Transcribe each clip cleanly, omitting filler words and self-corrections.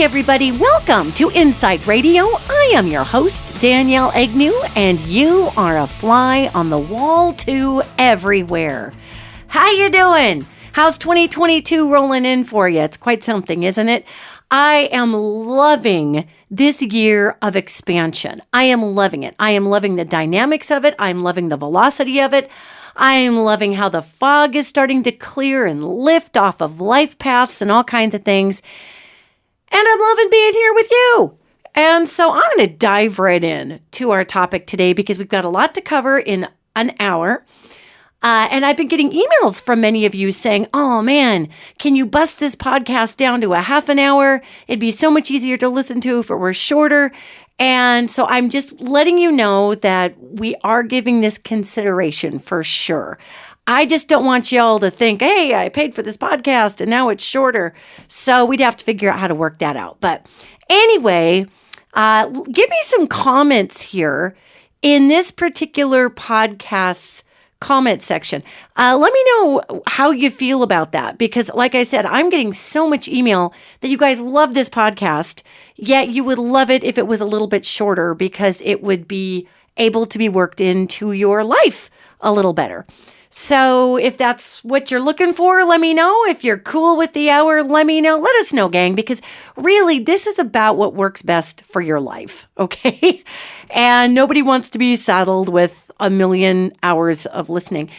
everybody. Welcome to Insight Radio. I am your host, Danielle Egnew, and you are a fly on the wall too everywhere. How you doing? How's 2022 rolling in for you? It's quite something, isn't it? I am loving this year of expansion. I am loving it. I am loving the dynamics of it. I'm loving the velocity of it. I'm loving how the fog is starting to clear and lift off of life paths and all kinds of things. And I'm loving being here with you. And so I'm going to dive right in to our topic today because we've got a lot to cover in an hour. And I've been getting emails from many of you saying, oh man, can you bust this podcast down to a half an hour? It'd be so much easier to listen to if it were shorter. And so I'm just letting you know that we are giving this consideration for sure. I just don't want y'all to think, hey, I paid for this podcast and now it's shorter. So we'd have to figure out how to work that out. But anyway, give me some comments here in this particular podcast's comment section. Let me know how you feel about that, because like I said, I'm getting so much email that you guys love this podcast, yet you would love it if it was a little bit shorter because it would be able to be worked into your life a little better. So if that's what you're looking for, let me know. If you're cool with the hour, let me know. Let us know, gang, because really this is about what works best for your life, okay? And nobody wants to be saddled with a million hours of listening.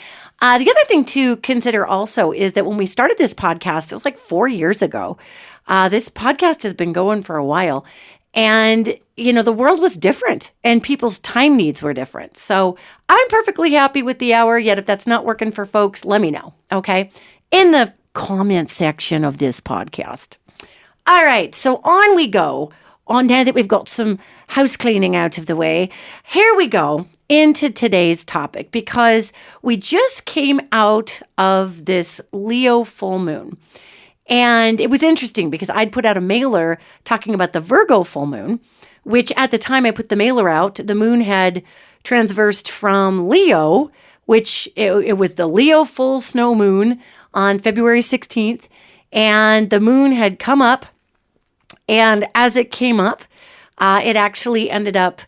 The other thing to consider also is that when we started this podcast, it was like 4 years ago. This podcast has been going for a while. And, you know, the world was different and people's time needs were different. So I'm perfectly happy with the hour, yet if that's not working for folks, let me know, okay? In the comment section of this podcast. All right, so on we go. On now that we've got some house cleaning out of the way, here we go into today's topic because we just came out of this Leo full moon. And it was interesting because I'd put out a mailer talking about the Virgo full moon, which at the time I put the mailer out, the moon had transversed from Leo, which it was the Leo full snow moon on February 16th. And the moon had come up. And as it came up, it actually ended up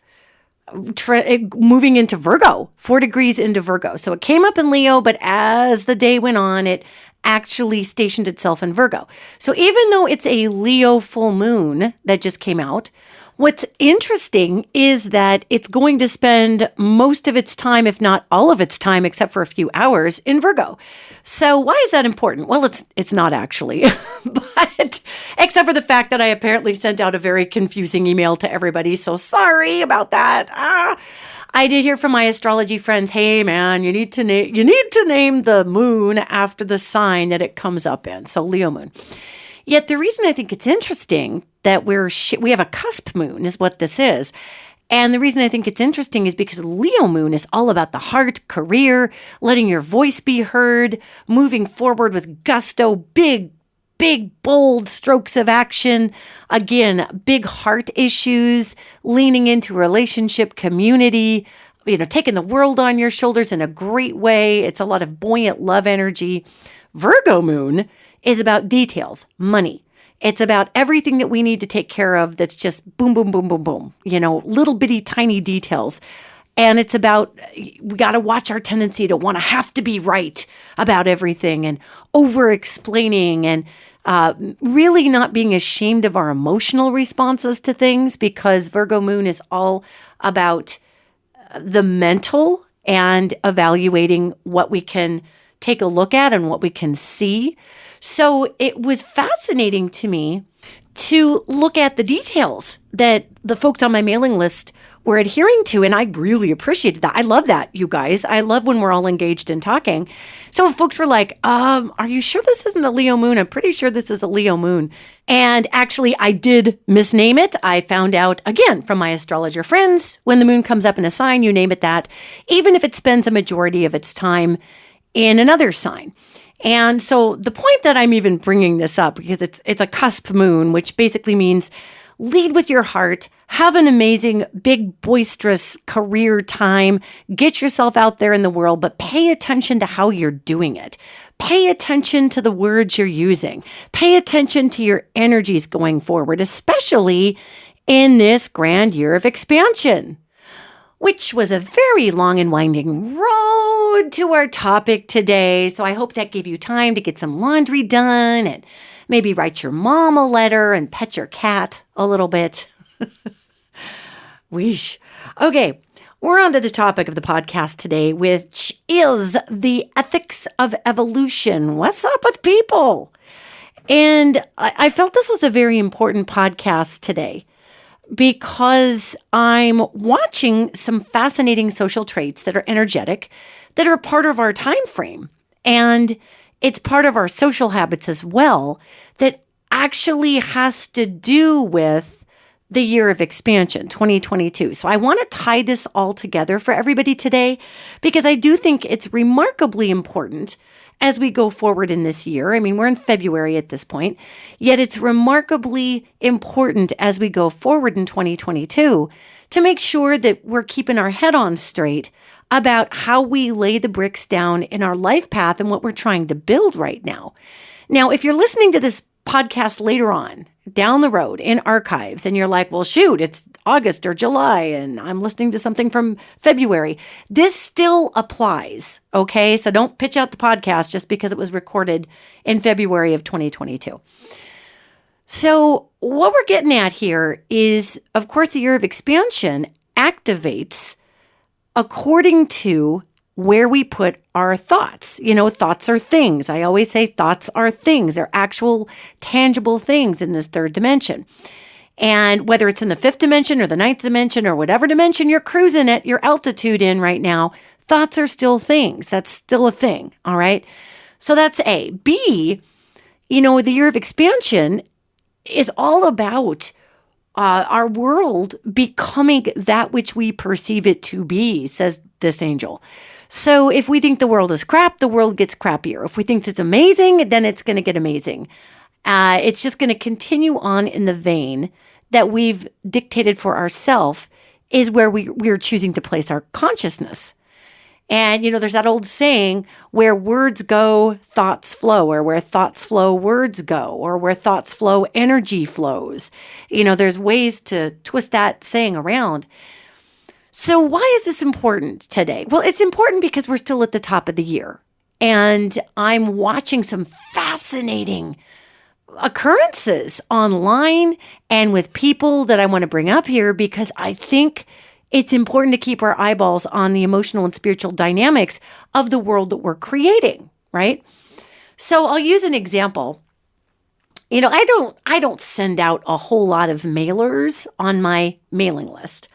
moving into Virgo, 4 degrees into Virgo. So it came up in Leo, but as the day went on, it actually stationed itself in Virgo. So even though it's a Leo full moon that just came out, what's interesting is that it's going to spend most of its time, if not all of its time, except for a few hours, in Virgo. So why is that important? Well, it's not actually, but except for the fact that I apparently sent out a very confusing email to everybody. So sorry about that. I did hear from my astrology friends, hey man, you need to name the moon after the sign that it comes up in. So Leo moon. Yet the reason I think it's interesting that we have a cusp moon is what this is. And the reason I think it's interesting is because Leo moon is all about the heart, career, letting your voice be heard, moving forward with gusto, big, bold strokes of action. Again, big heart issues, leaning into relationship, community, taking the world on your shoulders in a great way. It's a lot of buoyant love energy. Virgo moon is about details, money. It's about everything that we need to take care of that's just boom, boom, boom, boom, boom. Little bitty tiny details. And it's about, we got to watch our tendency to want to have to be right about everything and over-explaining and really not being ashamed of our emotional responses to things, because Virgo moon is all about the mental and evaluating what we can take a look at and what we can see. So it was fascinating to me to look at the details that the folks on my mailing list were adhering to, and I really appreciated that. I love that, you guys. I love when we're all engaged in talking. Some folks were like, are you sure this isn't a Leo moon? I'm pretty sure this is a Leo moon. And actually, I did misname it. I found out, again, from my astrologer friends, when the moon comes up in a sign, you name it that, even if it spends a majority of its time in another sign. And so the point that I'm even bringing this up, because it's a cusp moon, which basically means lead with your heart, have an amazing, big, boisterous career time, get yourself out there in the world, but pay attention to how you're doing it. Pay attention to the words you're using. Pay attention to your energies going forward, especially in this grand year of expansion, which was a very long and winding road to our topic today. So I hope that gave you time to get some laundry done and maybe write your mom a letter and pet your cat a little bit. Weesh. Okay, we're on to the topic of the podcast today, which is the ethics of evolution. What's up with people? And I felt this was a very important podcast today because I'm watching some fascinating social traits that are energetic, that are part of our time frame. And it's part of our social habits as well that actually has to do with the year of expansion, 2022. So I want to tie this all together for everybody today because I do think it's remarkably important as we go forward in this year. I mean, we're in February at this point, yet it's remarkably important as we go forward in 2022 to make sure that we're keeping our head on straight about how we lay the bricks down in our life path and what we're trying to build right now. Now, if you're listening to this podcast later on, down the road in archives, and you're like, well, shoot, it's August or July, and I'm listening to something from February, this still applies, okay? So don't pitch out the podcast just because it was recorded in February of 2022. So what we're getting at here is, of course, the year of expansion activates according to where we put our thoughts. You know, thoughts are things. I always say thoughts are things. They're actual tangible things in this third dimension. And whether it's in the fifth dimension or the ninth dimension or whatever dimension you're cruising at your altitude in right now, thoughts are still things. That's still a thing. All right. So that's A. B, you know, the year of expansion is all about our world becoming that which we perceive it to be, says this angel. So if we think the world is crap, the world gets crappier. If we think it's amazing, then it's going to get amazing. It's just going to continue on in the vein that we've dictated for ourselves is where we're choosing to place our consciousness. And, you know, there's that old saying, where words go, thoughts flow, or where thoughts flow, words go, or where thoughts flow, energy flows. You know, there's ways to twist that saying around. So why is this important today? Well, it's important because we're still at the top of the year. And I'm watching some fascinating occurrences online and with people that I want to bring up here because I think it's important to keep our eyeballs on the emotional and spiritual dynamics of the world that we're creating, right? So I'll use an example. You know, I don't send out a whole lot of mailers on my mailing list.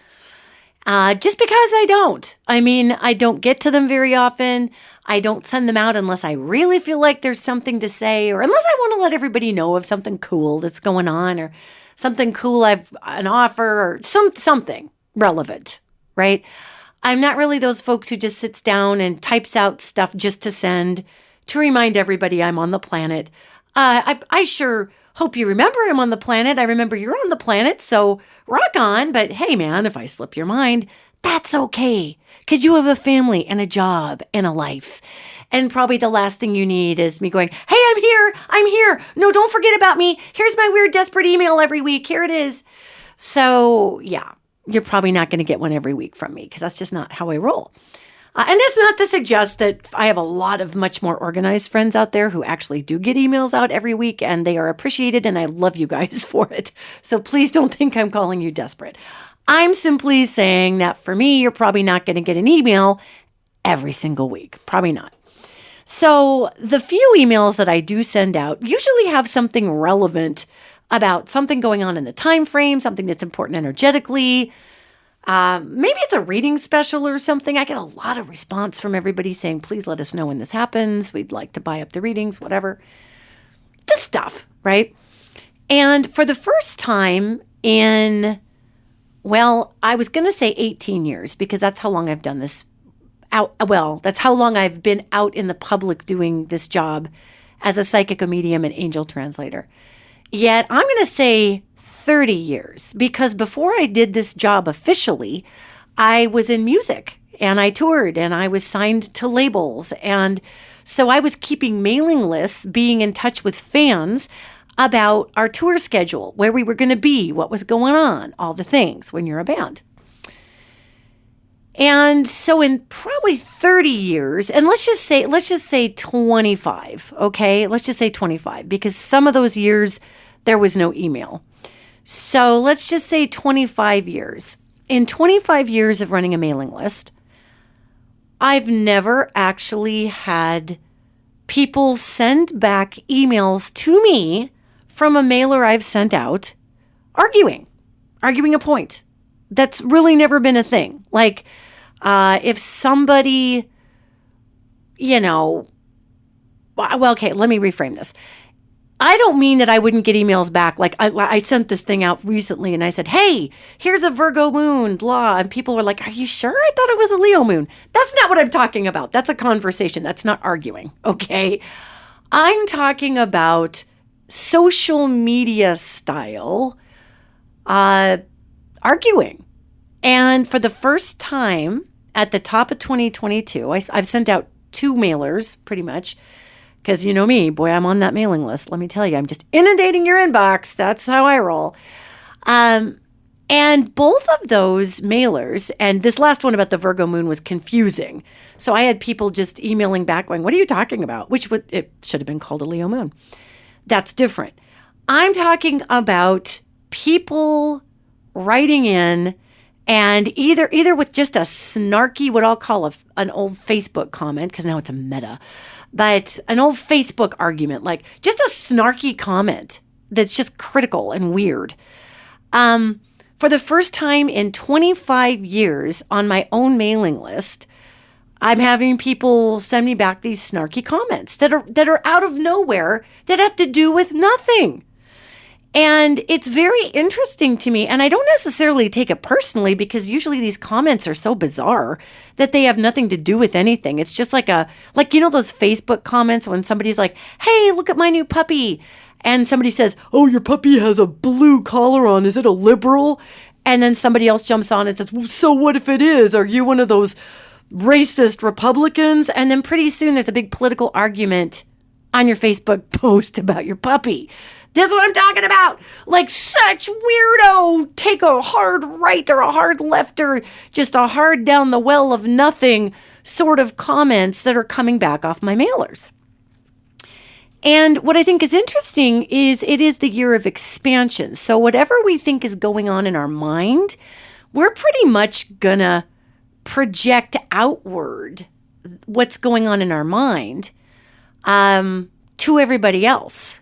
Just because I don't. I mean, I don't get to them very often. I don't send them out unless I really feel like there's something to say or unless I want to let everybody know of something cool that's going on or something cool I've an offer or something relevant, right? I'm not really those folks who just sits down and types out stuff just to send to remind everybody I'm on the planet. I sure hope you remember I'm on the planet. I remember you're on the planet, so rock on. But hey, man, if I slip your mind, that's okay. Because you have a family and a job and a life. And probably the last thing you need is me going, hey, I'm here. No, don't forget about me. Here's my weird, desperate email every week. Here it is. So yeah, you're probably not going to get one every week from me because that's just not how I roll. And that's not to suggest that I have a lot of much more organized friends out there who actually do get emails out every week and they are appreciated and I love you guys for it. So please don't think I'm calling you desperate. I'm simply saying that for me, you're probably not going to get an email every single week. Probably not. So the few emails that I do send out usually have something relevant about something going on in the time frame, something that's important energetically. Maybe it's a reading special or something. I get a lot of response from everybody saying, please let us know when this happens. We'd like to buy up the readings, whatever. Just stuff, right? And for the first time in, well, I was going to say 18 years because that's how long I've done this. That's how long I've been out in the public doing this job as a psychic, a medium, and angel translator. Yet I'm going to say 30 years, because before I did this job officially, I was in music and I toured and I was signed to labels. And so I was keeping mailing lists, being in touch with fans about our tour schedule, where we were going to be, what was going on, all the things when you're a band. And so in probably 30 years, and let's just say 25, okay? Let's just say 25, because some of those years there was no email. So let's just say 25 years. In 25 years of running a mailing list, I've never actually had people send back emails to me from a mailer I've sent out arguing a point. That's really never been a thing. Like, if somebody, well, okay, let me reframe this. I don't mean that I wouldn't get emails back. Like, I sent this thing out recently and I said, hey, here's a Virgo moon, blah. And people were like, are you sure? I thought it was a Leo moon. That's not what I'm talking about. That's a conversation. That's not arguing, okay? I'm talking about social media style arguing. And for the first time at the top of 2022, I've sent out 2 mailers pretty much, because you know me, boy, I'm on that mailing list. Let me tell you, I'm just inundating your inbox. That's how I roll. And both of those mailers, and this last one about the Virgo moon was confusing. So I had people just emailing back going, what are you talking about? It should have been called a Leo moon. That's different. I'm talking about people writing in and either with just a snarky, what I'll call an old Facebook comment, because now it's a meta, but an old Facebook argument, like just a snarky comment that's just critical and weird. For the first time in 25 years on my own mailing list, I'm having people send me back these snarky comments that are out of nowhere that have to do with nothing. And it's very interesting to me, and I don't necessarily take it personally, because usually these comments are so bizarre that they have nothing to do with anything. It's just like those Facebook comments when somebody's like, hey, look at my new puppy. And somebody says, oh, your puppy has a blue collar on. Is it a liberal? And then somebody else jumps on and says, well, so what if it is? Are you one of those racist Republicans? And then pretty soon there's a big political argument on your Facebook post about your puppy. This is what I'm talking about. Like, such weirdo, take a hard right or a hard left or just a hard down the well of nothing sort of comments that are coming back off my mailers. And what I think is interesting is it is the year of expansion. So whatever we think is going on in our mind, we're pretty much gonna project outward what's going on in our mind to everybody else,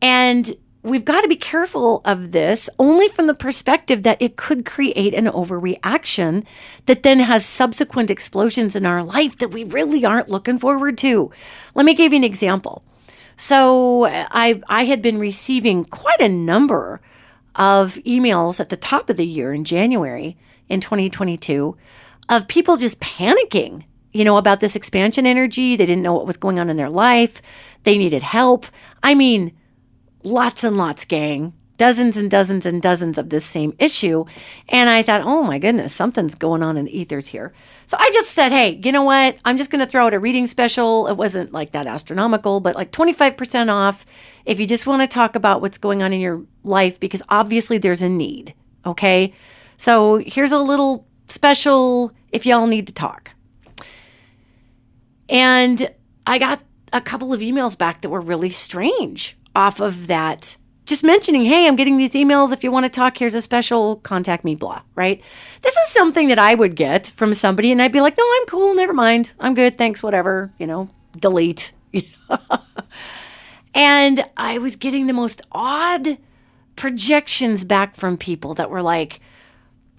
and we've got to be careful of this only from the perspective that it could create an overreaction that then has subsequent explosions in our life that we really aren't looking forward to. Let me give you an example. So I had been receiving quite a number of emails at the top of the year in January in 2022 of people just panicking, about this expansion energy. They didn't know what was going on in their life. They needed help. I mean, lots and lots, gang. Dozens and dozens and dozens of this same issue. And I thought, oh my goodness, something's going on in the ethers here. So I just said, hey, you know what? I'm just going to throw out a reading special. It wasn't like that astronomical, but like 25% off if you just want to talk about what's going on in your life, because obviously there's a need. Okay. So here's a little special if y'all need to talk. And I got a couple of emails back that were really strange off of that. Just mentioning, hey, I'm getting these emails. If you want to talk, here's a special, contact me, blah, right? This is something that I would get from somebody and I'd be like, no, I'm cool. Never mind. I'm good. Thanks. Whatever, delete. And I was getting the most odd projections back from people that were like,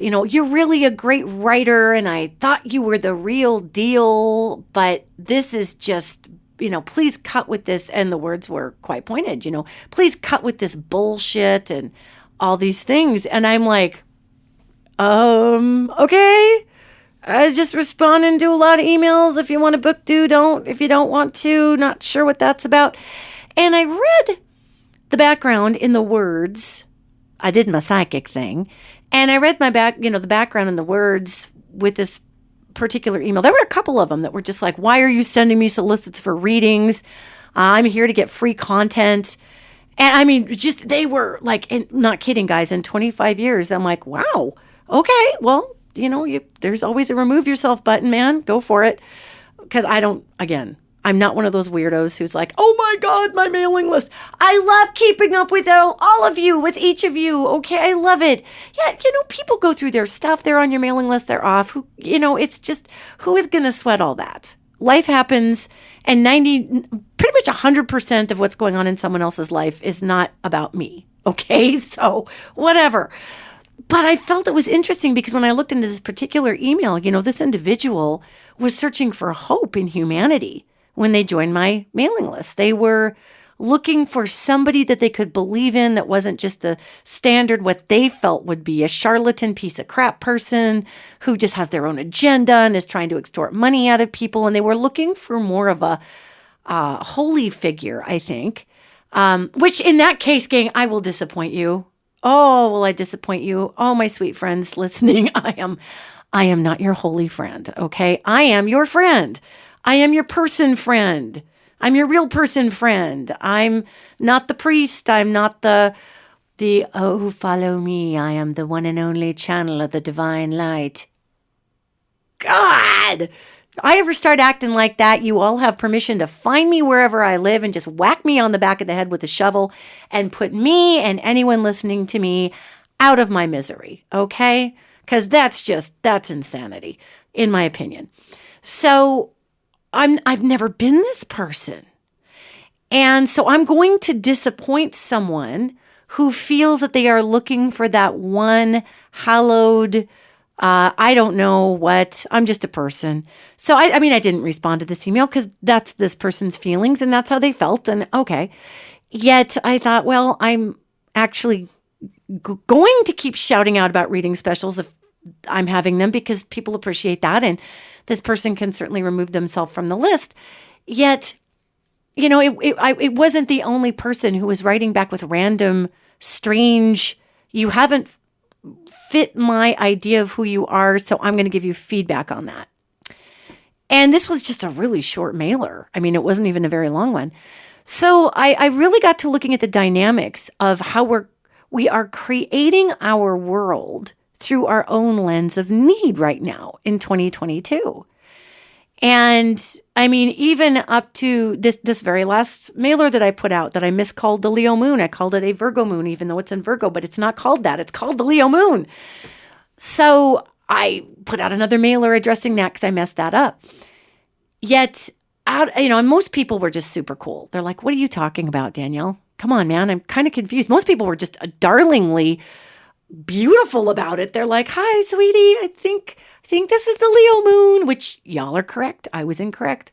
you're really a great writer and I thought you were the real deal, but this is just, please cut with this. And the words were quite pointed, please cut with this bullshit and all these things. And I'm like, okay. I was just responding to a lot of emails. If you want to book, do, don't. If you don't want to, not sure what that's about. And I read the background in the words. I did my psychic thing, and I read the background in the words with this particular email. There were a couple of them that were just like, why are you sending me solicits for readings? I'm here to get free content. And I mean, just, they were like, and not kidding, guys, in 25 years, I'm like, wow, okay, well, there's always a remove yourself button, man. Go for it. Because I'm not one of those weirdos who's like, oh my God, my mailing list. I love keeping up with all of you, with each of you. Okay, I love it. Yeah, people go through their stuff. They're on your mailing list. They're off. It's just, who is going to sweat all that? Life happens, and pretty much 100% of what's going on in someone else's life is not about me. Okay, so whatever. But I felt it was interesting because when I looked into this particular email, this individual was searching for hope in humanity. When they joined my mailing list, they were looking for somebody that they could believe in that wasn't just the standard, what they felt would be a charlatan piece of crap person who just has their own agenda and is trying to extort money out of people. And they were looking for more of a holy figure, I think, which in that case, gang, I will disappoint you. Oh, will I disappoint you? Oh, my sweet friends listening, I am not your holy friend, okay? I am your friend. I am your person friend. I'm your real person friend. I'm not the priest. I'm not the oh, follow me. I am the one and only channel of the divine light. God! If I ever start acting like that, you all have permission to find me wherever I live and just whack me on the back of the head with a shovel and put me and anyone listening to me out of my misery, okay? Because that's insanity, in my opinion. So I've never been this person. And so I'm going to disappoint someone who feels that they are looking for that one hallowed, I don't know what, I'm just a person. So I didn't respond to this email because that's this person's feelings and that's how they felt. And okay. Yet I thought, well, I'm actually going to keep shouting out about reading specials if I'm having them because people appreciate that. And this person can certainly remove themselves from the list. Yet, it wasn't the only person who was writing back with random, strange, you haven't fit my idea of who you are, so I'm going to give you feedback on that. And this was just a really short mailer. It wasn't even a very long one. So I really got to looking at the dynamics of how we are creating our world through our own lens of need right now in 2022. And even up to this very last mailer that I put out that I miscalled the Leo moon. I called it a Virgo moon, even though it's in Virgo, but it's not called that. It's called the Leo moon. So I put out another mailer addressing that because I messed that up. Yet, and most people were just super cool. They're like, what are you talking about, Danielle? Come on, man. I'm kind of confused. Most people were just darlingly beautiful about it. They're like, hi, sweetie, I think this is the Leo moon, which y'all are correct. I was incorrect.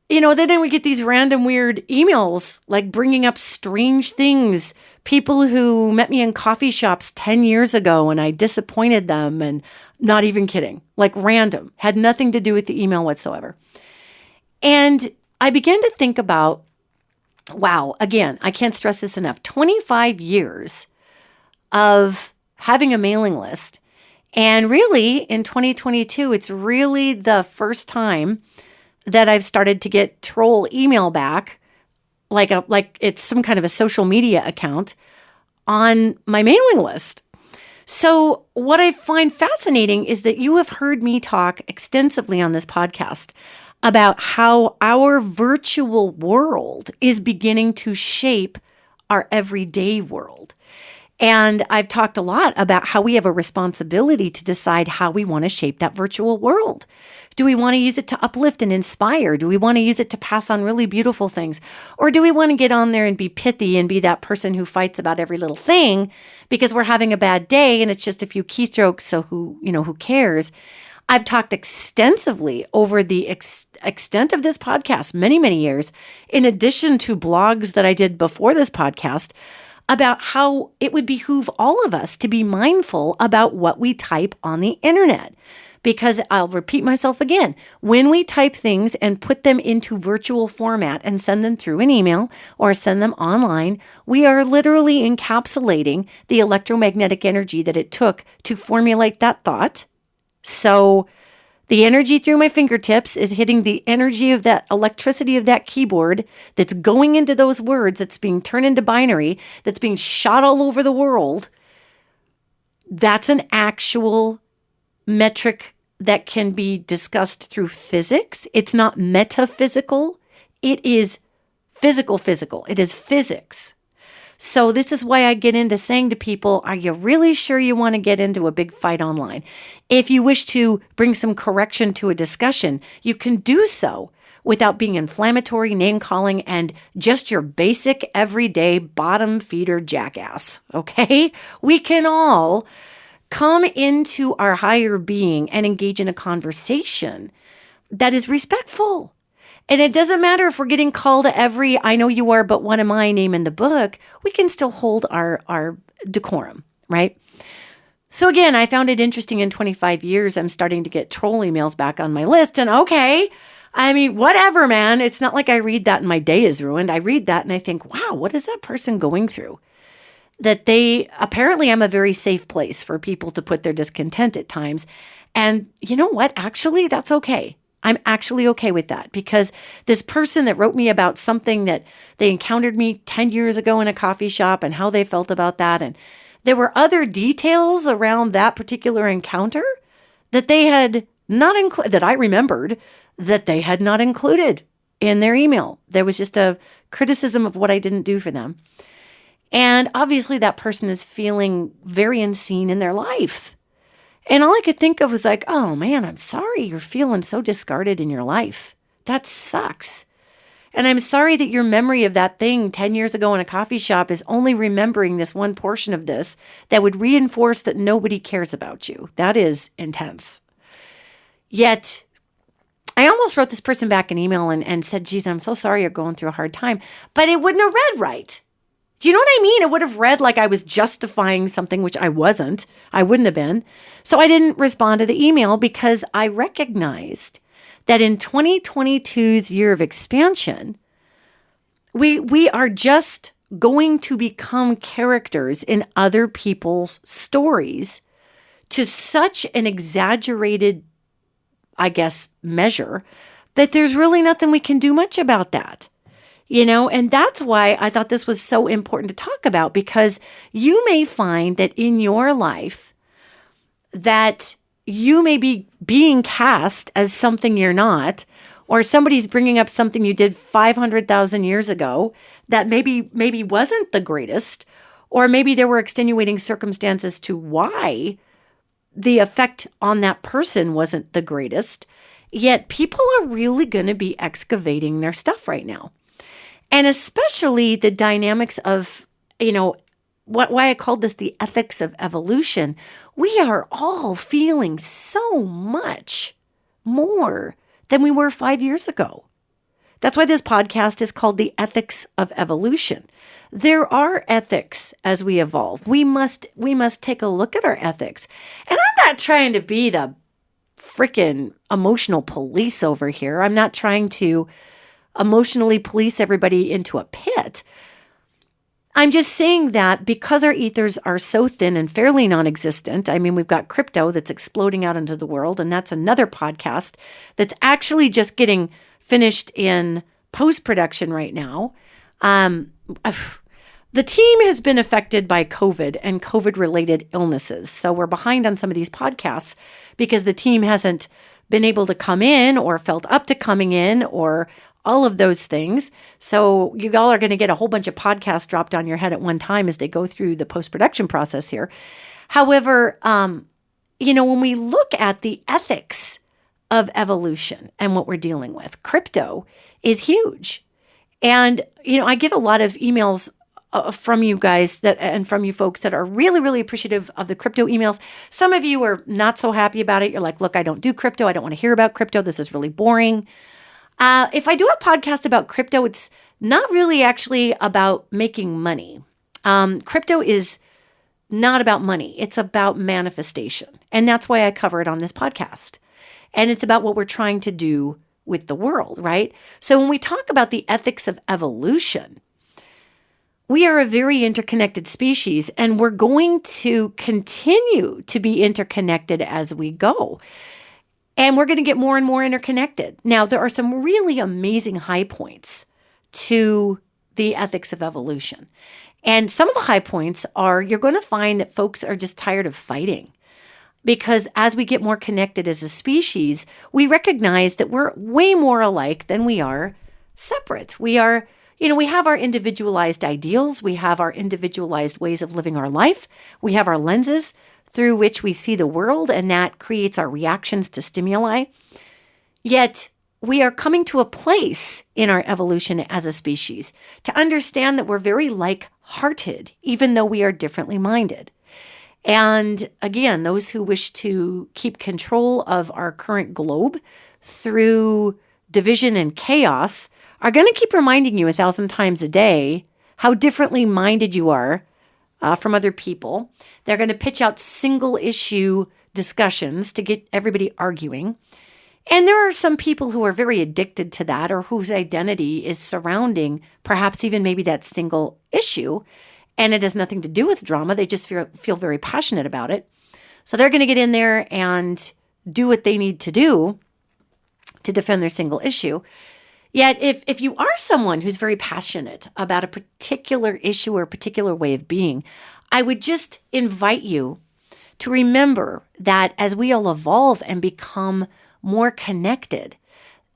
Then we get these random weird emails, like bringing up strange things. People who met me in coffee shops 10 years ago and I disappointed them, and not even kidding, like random, had nothing to do with the email whatsoever. And I began to think about, wow, again, I can't stress this enough, 25 years of having a mailing list. And really, in 2022, it's really the first time that I've started to get troll email back, like it's some kind of a social media account on my mailing list. So what I find fascinating is that you have heard me talk extensively on this podcast about how our virtual world is beginning to shape our everyday world. And I've talked a lot about how we have a responsibility to decide how we want to shape that virtual world. Do we want to use it to uplift and inspire? Do we want to use it to pass on really beautiful things? Or do we want to get on there and be pithy and be that person who fights about every little thing because we're having a bad day and it's just a few keystrokes, so who cares? I've talked extensively over the extent of this podcast, many, many years, in addition to blogs that I did before this podcast, about how it would behoove all of us to be mindful about what we type on the internet. Because I'll repeat myself again, when we type things and put them into virtual format and send them through an email or send them online, we are literally encapsulating the electromagnetic energy that it took to formulate that thought. So the energy through my fingertips is hitting the energy of that electricity of that keyboard that's going into those words, that's being turned into binary, that's being shot all over the world. That's an actual metric that can be discussed through physics. It's not metaphysical. It is physical. It is physics. So this is why I get into saying to people, are you really sure you want to get into a big fight online? If you wish to bring some correction to a discussion, you can do so without being inflammatory, name-calling, and just your basic everyday bottom feeder jackass, okay? We can all come into our higher being and engage in a conversation that is respectful. And it doesn't matter if we're getting called every "I know you are, but what am I" name in the book. We can still hold our decorum, right? So again, I found it interesting in 25 years, I'm starting to get troll emails back on my list. And okay, I mean, whatever, man. It's not like I read that and my day is ruined. I read that and I think, wow, what is that person going through? That apparently I'm a very safe place for people to put their discontent at times. And you know what? Actually, that's okay. I'm actually okay with that, because this person that wrote me about something that they encountered me 10 years ago in a coffee shop and how they felt about that. And there were other details around that particular encounter that they had not included, that I remembered that they had not included in their email. There was just a criticism of what I didn't do for them. And obviously that person is feeling very unseen in their life. And all I could think of was like, oh man, I'm sorry you're feeling so discarded in your life. That sucks. And I'm sorry that your memory of that thing 10 years ago in a coffee shop is only remembering this one portion of this that would reinforce that nobody cares about you. That is intense. Yet, I almost wrote this person back an email and said, geez, I'm so sorry you're going through a hard time. But it wouldn't have read right. Do you know what I mean? It would have read like I was justifying something, which I wasn't. I wouldn't have been. So I didn't respond to the email because I recognized that in 2022's year of expansion, we are just going to become characters in other people's stories to such an exaggerated, I guess, measure that there's really nothing we can do much about that. You know, and that's why I thought this was so important to talk about, because you may find that in your life that you may be being cast as something you're not, or somebody's bringing up something you did 500,000 years ago that maybe wasn't the greatest, or maybe there were extenuating circumstances to why the effect on that person wasn't the greatest. Yet people are really going to be excavating their stuff right now. And especially the dynamics of, why I called this the ethics of evolution. We are all feeling so much more than we were 5 years ago. That's why this podcast is called The Ethics of Evolution. There are ethics as we evolve. We must take a look at our ethics. And I'm not trying to be the freaking emotional police over here. I'm not trying to emotionally police everybody into a pit. I'm just saying that because our ethers are so thin and fairly non-existent, I mean, we've got crypto that's exploding out into the world, and that's another podcast that's actually just getting finished in post-production right now. The team has been affected by COVID and COVID-related illnesses, so we're behind on some of these podcasts because the team hasn't been able to come in or felt up to coming in or all of those things. So you all are going to get a whole bunch of podcasts dropped on your head at one time as they go through the post-production process here. However, when we look at the ethics of evolution and what we're dealing with, crypto is huge. And, I get a lot of emails from you guys and from you folks that are really, really appreciative of the crypto emails. Some of you are not so happy about it. You're like, look, I don't do crypto. I don't want to hear about crypto. This is really boring. If I do a podcast about crypto, it's not really actually about making money. Crypto is not about money. It's about manifestation. And that's why I cover it on this podcast. And it's about what we're trying to do with the world, right? So when we talk about the ethics of evolution, we are a very interconnected species, and we're going to continue to be interconnected as we go. And we're going to get more and more interconnected. Now, there are some really amazing high points to the ethics of evolution. And some of the high points are you're going to find that folks are just tired of fighting. Because as we get more connected as a species, we recognize that we're way more alike than we are separate. We have our individualized ideals. We have our individualized ways of living our life. We have our lenses through which we see the world, and that creates our reactions to stimuli. Yet we are coming to a place in our evolution as a species to understand that we're very like-hearted, even though we are differently minded. And again, those who wish to keep control of our current globe through division and chaos are going to keep reminding you 1,000 times a day how differently minded you are from other people. They're going to pitch out single issue discussions to get everybody arguing. And there are some people who are very addicted to that, or whose identity is surrounding perhaps even maybe that single issue. And it has nothing to do with drama. They just feel very passionate about it. So they're going to get in there and do what they need to do to defend their single issue. Yet if you are someone who's very passionate about a particular issue or a particular way of being, I would just invite you to remember that as we all evolve and become more connected,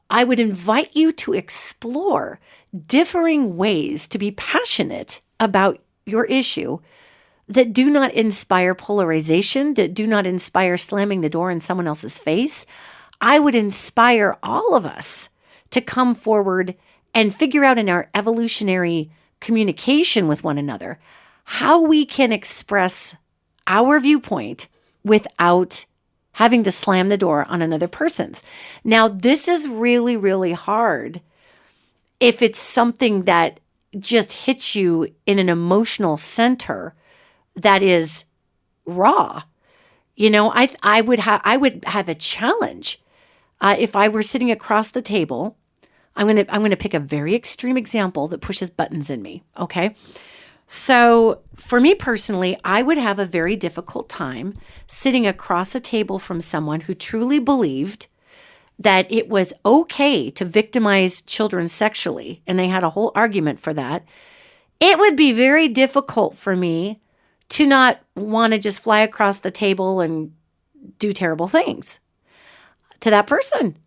I would invite you to explore differing ways to be passionate about your issue that do not inspire polarization, that do not inspire slamming the door in someone else's face. I would inspire all of us to come forward and figure out in our evolutionary communication with one another how we can express our viewpoint without having to slam the door on another person's. Now, this is really, really hard if it's something that just hits you in an emotional center that is raw. I would have a challenge if I were sitting across the table. I'm gonna pick a very extreme example that pushes buttons in me. Okay, so for me personally, I would have a very difficult time sitting across a table from someone who truly believed that it was okay to victimize children sexually, and they had a whole argument for that. It would be very difficult for me to not want to just fly across the table and do terrible things to that person,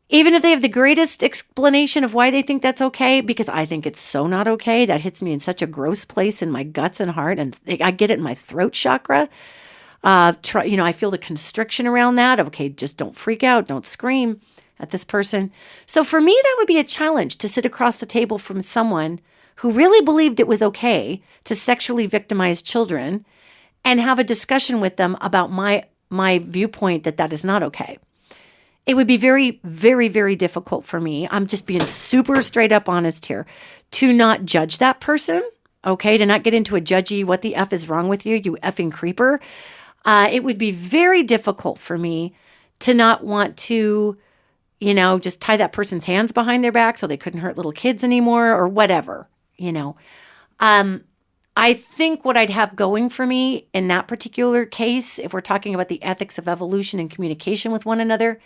even if they have the greatest explanation of why they think that's okay, because I think it's so not okay. That hits me in such a gross place in my guts and heart, and I get it in my throat chakra. I feel the constriction around that. Okay, just don't freak out. Don't scream at this person. So for me, that would be a challenge to sit across the table from someone who really believed it was okay to sexually victimize children and have a discussion with them about my viewpoint that is not okay. It would be very, very, very difficult for me. I'm just being super straight up honest here, to not judge that person, okay? To not get into a judgy, what the F is wrong with you, you effing creeper. It would be very difficult for me to not want to, just tie that person's hands behind their back so they couldn't hurt little kids anymore or whatever, I think what I'd have going for me in that particular case, if we're talking about the ethics of evolution and communication with one another,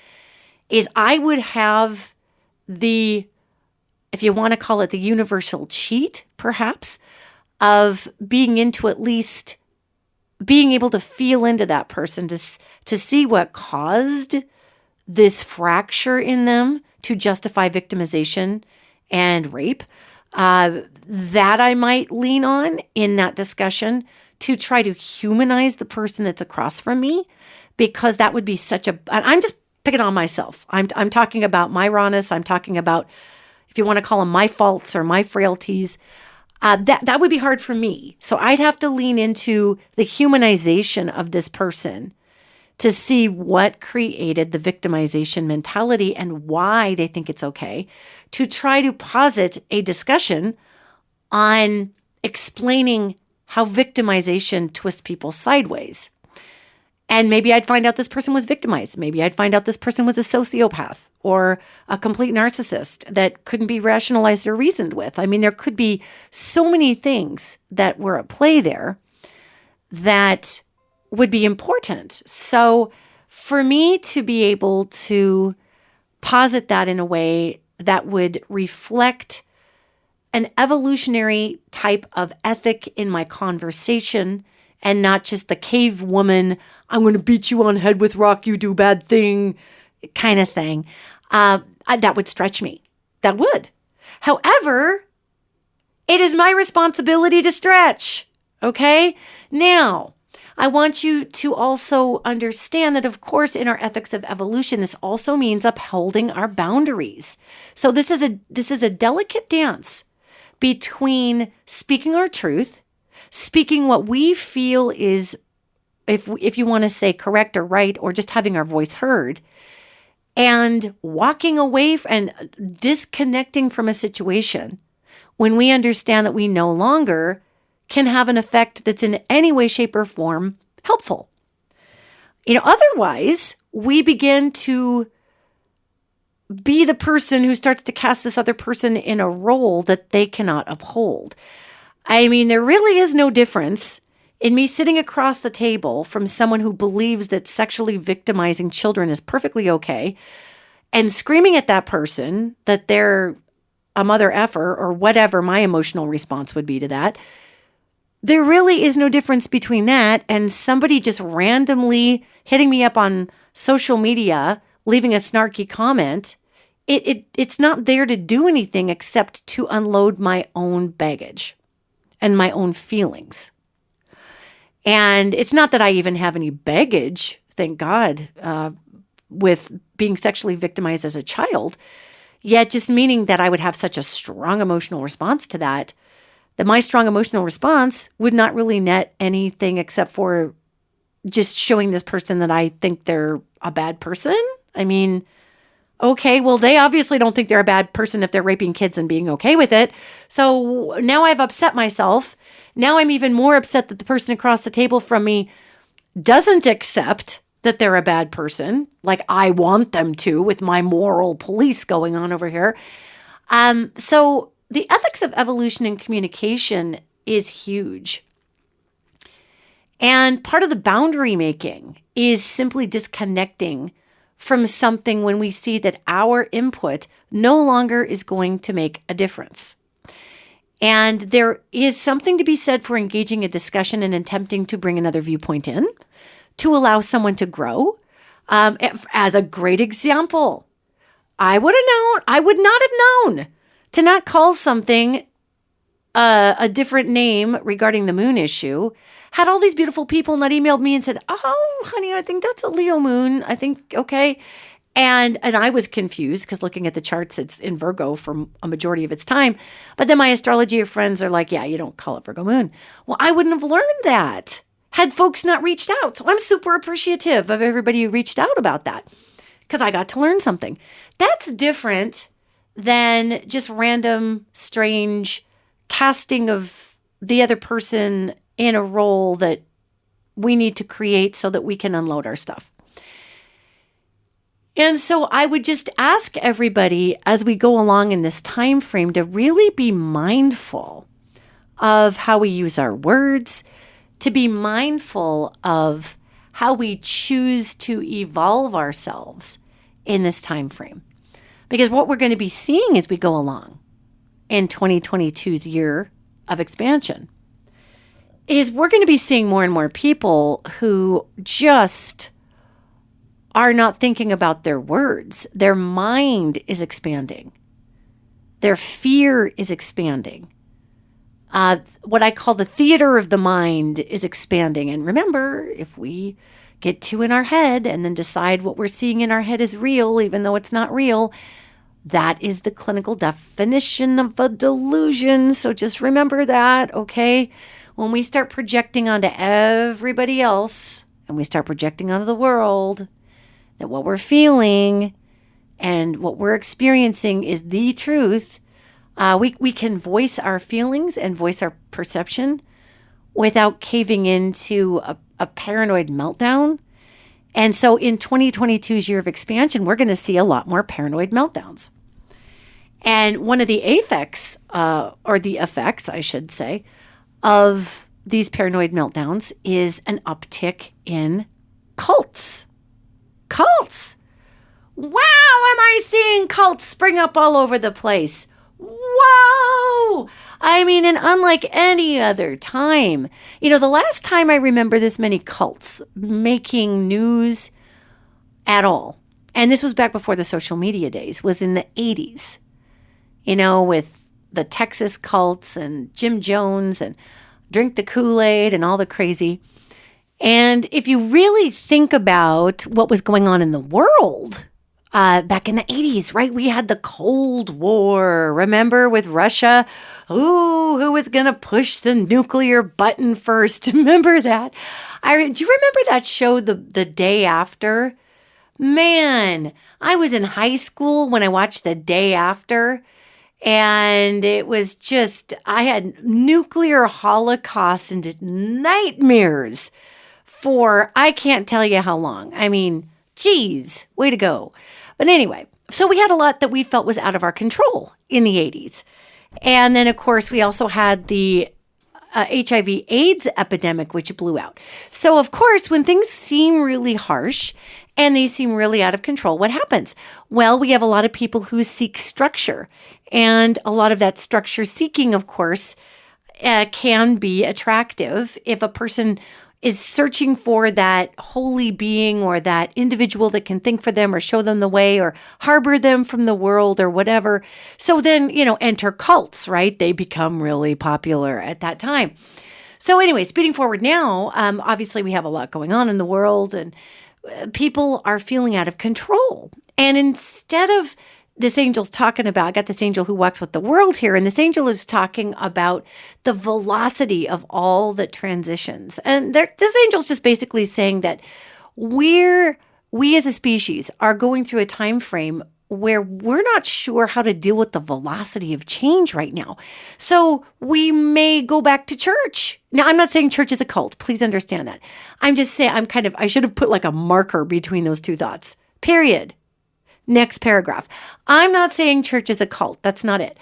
is I would have if you want to call it the universal cheat, perhaps, of being into at least being able to feel into that person to see what caused this fracture in them to justify victimization and rape. That I might lean on in that discussion to try to humanize the person that's across from me, because that would be I'm just picking on myself. I'm talking about my rawness. I'm talking about, if you want to call them my faults or my frailties, that would be hard for me. So I'd have to lean into the humanization of this person to see what created the victimization mentality and why they think it's okay, to try to posit a discussion on explaining how victimization twists people sideways. And maybe I'd find out this person was victimized. Maybe I'd find out this person was a sociopath or a complete narcissist that couldn't be rationalized or reasoned with. I mean, there could be so many things that were at play there that would be important. So for me to be able to posit that in a way that would reflect an evolutionary type of ethic in my conversation and not just the cave woman, I'm going to beat you on the head with rock, you do bad thing kind of thing, that would stretch me. That would. However, it is my responsibility to stretch. Okay? Now, I want you to also understand that, of course, in our ethics of evolution, this also means upholding our boundaries. So this is a delicate dance between speaking our truth, speaking what we feel is, if you want to say correct or right, or just having our voice heard, and walking away and disconnecting from a situation when we understand that we no longer can have an effect that's in any way, shape, or form helpful. Otherwise, we begin to be the person who starts to cast this other person in a role that they cannot uphold. I mean, there really is no difference in me sitting across the table from someone who believes that sexually victimizing children is perfectly okay and screaming at that person that they're a mother effer or whatever my emotional response would be to that. There really is no difference between that and somebody just randomly hitting me up on social media, leaving a snarky comment. It's not there to do anything except to unload my own baggage and my own feelings. And it's not that I even have any baggage, thank God, with being sexually victimized as a child, yet just meaning that I would have such a strong emotional response to that my strong emotional response would not really net anything except for just showing this person that I think they're a bad person. I mean, okay, well, they obviously don't think they're a bad person if they're raping kids and being okay with it. So now I've upset myself. Now I'm even more upset that the person across the table from me doesn't accept that they're a bad person, like I want them to with my moral police going on over here. So the ethics of evolution and communication is huge. And part of the boundary making is simply disconnecting from something when we see that our input no longer is going to make a difference. And there is something to be said for engaging a discussion and attempting to bring another viewpoint in to allow someone to grow. As a great example, I would not have known to not call something a different name regarding the moon issue. Had all these beautiful people not emailed me and said, oh, honey, I think that's a Leo moon. I think, okay. And I was confused because looking at the charts, it's in Virgo for a majority of its time. But then my astrology friends are like, yeah, you don't call it Virgo moon. Well, I wouldn't have learned that had folks not reached out. So I'm super appreciative of everybody who reached out about that because I got to learn something. That's different than just random, strange casting of the other person in a role that we need to create so that we can unload our stuff. And so I would just ask everybody as we go along in this time frame to really be mindful of how we use our words, to be mindful of how we choose to evolve ourselves in this time frame. Because what we're going to be seeing as we go along in 2022's year of expansion is we're going to be seeing more and more people who just are not thinking about their words. Their mind is expanding. Their fear is expanding. What I call the theater of the mind is expanding. And remember, if we get too in our head and then decide what we're seeing in our head is real, even though it's not real, that is the clinical definition of a delusion. So just remember that, okay? When we start projecting onto everybody else and we start projecting onto the world that what we're feeling and what we're experiencing is the truth, we can voice our feelings and voice our perception without caving into a paranoid meltdown And so in 2022's year of expansion, we're going to see a lot more paranoid meltdowns. And one of the effects, I should say, of these paranoid meltdowns is an uptick in cults. Cults! Wow, am I seeing cults spring up all over the place? Whoa! I mean, and unlike any other time, the last time I remember this many cults making news at all, and this was back before the social media days, was in the 80s, with the Texas cults and Jim Jones and Drink the Kool-Aid and all the crazy. And if you really think about what was going on in the world back in the 80s, right? We had the Cold War, remember, with Russia? Ooh, who was going to push the nuclear button first? Remember that? Do you remember that show, The Day After? Man, I was in high school when I watched The Day After. And it was just, I had nuclear holocaust and nightmares for, I can't tell you how long. I mean, geez, way to go. But anyway, so we had a lot that we felt was out of our control in the 80s. And then, of course, we also had the HIV/AIDS epidemic, which blew out. So, of course, when things seem really harsh and they seem really out of control, what happens? Well, we have a lot of people who seek structure. And a lot of that structure seeking, of course, can be attractive if a person is searching for that holy being or that individual that can think for them or show them the way or harbor them from the world or whatever. So then, enter cults, right? They become really popular at that time. So anyway, speeding forward now, obviously we have a lot going on in the world and people are feeling out of control. And instead of this angel's talking about, I got this angel who walks with the world here, and this angel is talking about the velocity of all the transitions. And this angel's just basically saying that we as a species are going through a time frame where we're not sure how to deal with the velocity of change right now. So we may go back to church. Now, I'm not saying church is a cult. Please understand that. I'm just saying I should have put like a marker between those two thoughts. Period. Next paragraph. I'm not saying church is a cult. That's not it.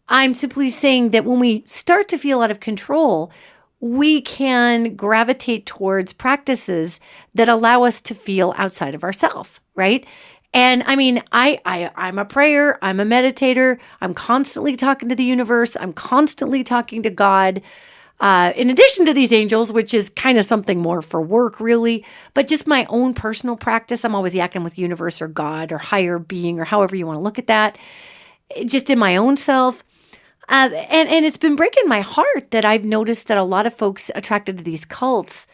I'm simply saying that when we start to feel out of control, we can gravitate towards practices that allow us to feel outside of ourselves, right? And I mean, I'm a prayer. I'm a meditator. I'm constantly talking to the universe. I'm constantly talking to God. In addition to these angels, which is kind of something more for work, really, but just my own personal practice. I'm always yakking with universe or God or higher being or however you want to look at that, just in my own self. And it's been breaking my heart that I've noticed that a lot of folks attracted to these cults,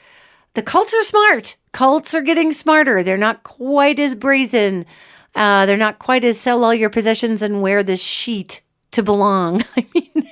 the cults are smart. Cults are getting smarter. They're not quite as brazen. They're not quite as sell all your possessions and wear this sheet to belong. I mean,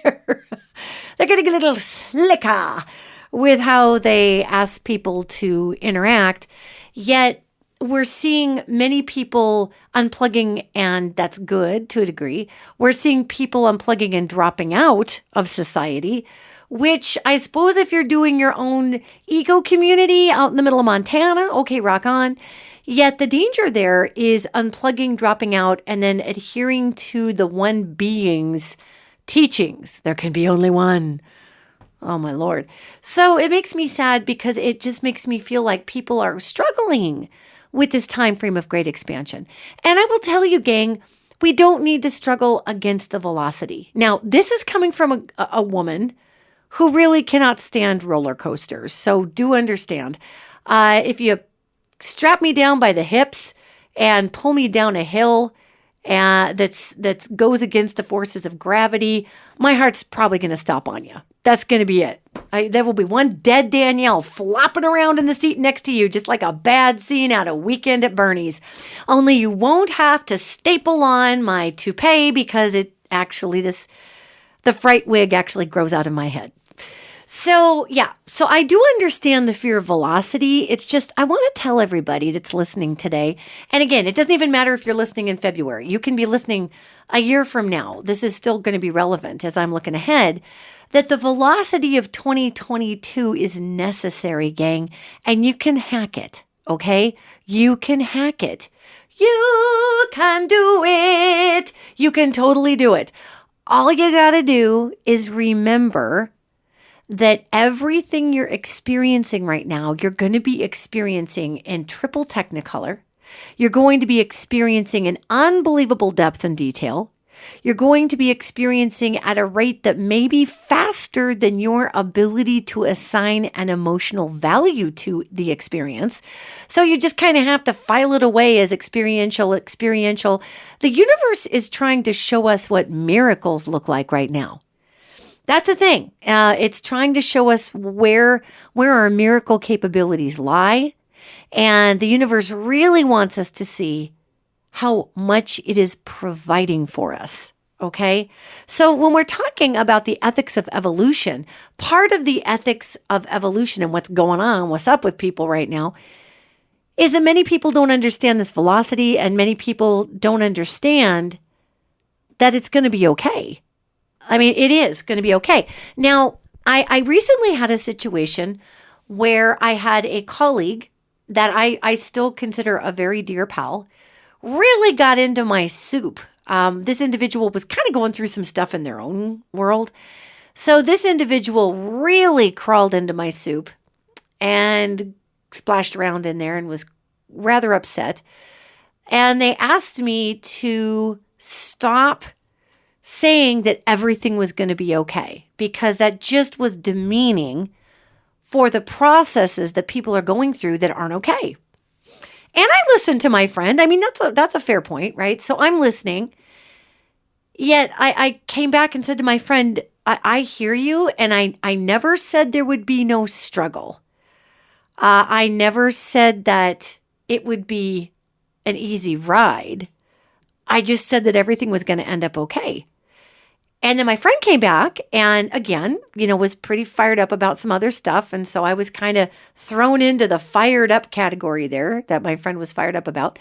they're getting a little slicker with how they ask people to interact. Yet we're seeing many people unplugging, and that's good to a degree. We're seeing people unplugging and dropping out of society, which I suppose if you're doing your own eco community out in the middle of Montana, okay, rock on. Yet the danger there is unplugging, dropping out, and then adhering to the one being's teachings. There can be only one. Oh, my Lord. So it makes me sad because it just makes me feel like people are struggling with this time frame of great expansion. And I will tell you, gang, we don't need to struggle against the velocity. Now, this is coming from a woman who really cannot stand roller coasters. So do understand. If you strap me down by the hips and pull me down a hill that goes against the forces of gravity, my heart's probably going to stop on you. That's going to be it. There will be one dead Danielle flopping around in the seat next to you, just like a bad scene out of Weekend at Bernie's. Only you won't have to staple on my toupee because the fright wig actually grows out of my head. So I do understand the fear of velocity. It's just, I want to tell everybody that's listening today. And again, it doesn't even matter if you're listening in February. You can be listening a year from now. This is still going to be relevant as I'm looking ahead, that the velocity of 2022 is necessary, gang, and you can hack it. okay? You can hack it. You can do it. You can totally do it. All you got to do is remember that everything you're experiencing right now, you're going to be experiencing in triple technicolor. You're going to be experiencing in unbelievable depth and detail. You're going to be experiencing at a rate that may be faster than your ability to assign an emotional value to the experience. So you just kind of have to file it away as experiential. The universe is trying to show us what miracles look like right now. That's the thing. It's trying to show us where our miracle capabilities lie. And the universe really wants us to see how much it is providing for us. Okay? So when we're talking about the ethics of evolution, part of the ethics of evolution and what's going on, what's up with people right now, is that many people don't understand this velocity, and many people don't understand that it's going to be okay. I mean, it is going to be okay. Now, I recently had a situation where I had a colleague that I still consider a very dear pal, really got into my soup. This individual was kind of going through some stuff in their own world. So this individual really crawled into my soup and splashed around in there and was rather upset. And they asked me to stop saying that everything was going to be okay, because that just was demeaning for the processes that people are going through that aren't okay. And I listened to my friend. I mean, that's a fair point, right? So I'm listening. Yet I came back and said to my friend, I hear you, and I never said there would be no struggle. I never said that it would be an easy ride. I just said that everything was going to end up okay. And then my friend came back and again, was pretty fired up about some other stuff. And so I was kind of thrown into the fired up category there that my friend was fired up about.